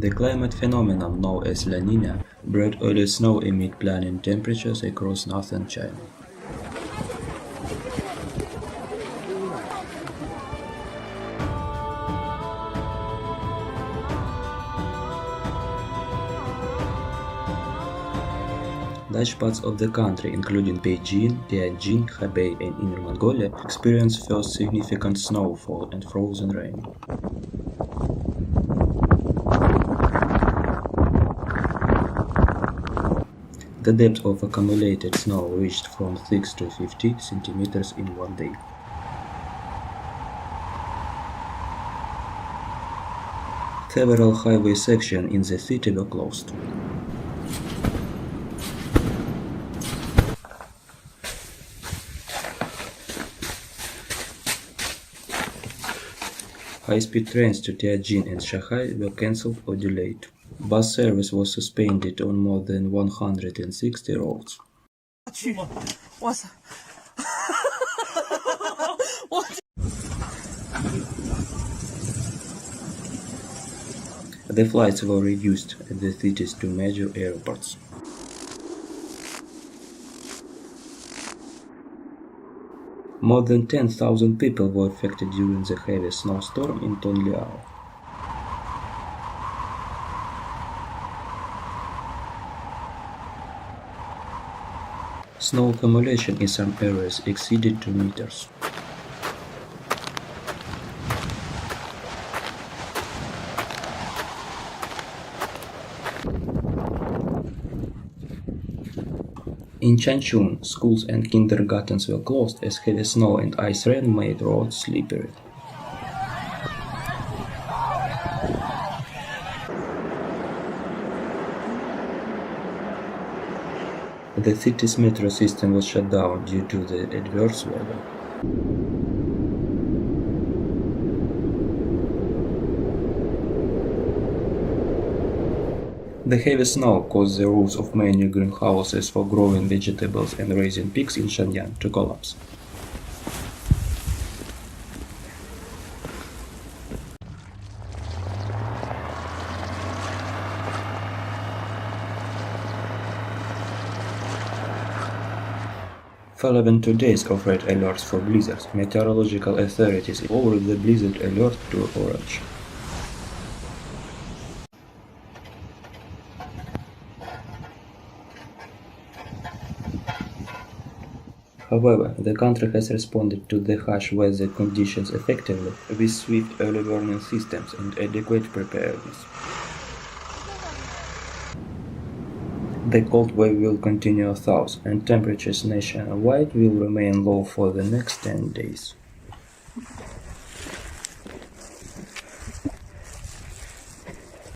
The climate phenomenon known as La Nina brought early snow amid plunging temperatures across northern China. Large parts of the country, including Beijing, Tianjin, Hebei, and Inner Mongolia, experienced first significant snowfall and frozen rain. The depth of accumulated snow reached from 6 to 50 centimeters in one day. Several highway sections in the city were closed. High-speed trains to Tianjin and Shanghai were cancelled or delayed. Bus service was suspended on more than 160 roads. The flights were reduced at the city's two major airports. More than 10,000 people were affected during the heavy snowstorm in Tongliao. Snow accumulation in some areas exceeded 2 meters. In Changchun, schools and kindergartens were closed as heavy snow and ice rain made roads slippery. The city's metro system was shut down due to the adverse weather. The heavy snow caused the roofs of many greenhouses for growing vegetables and raising pigs in Shenyang to collapse. Following 2 days of red alerts for blizzards, meteorological authorities lowered the blizzard alert to orange. However, the country has responded to the harsh weather conditions effectively with swift early warning systems and adequate preparedness. The cold wave will continue south, and temperatures nationwide will remain low for the next 10 days.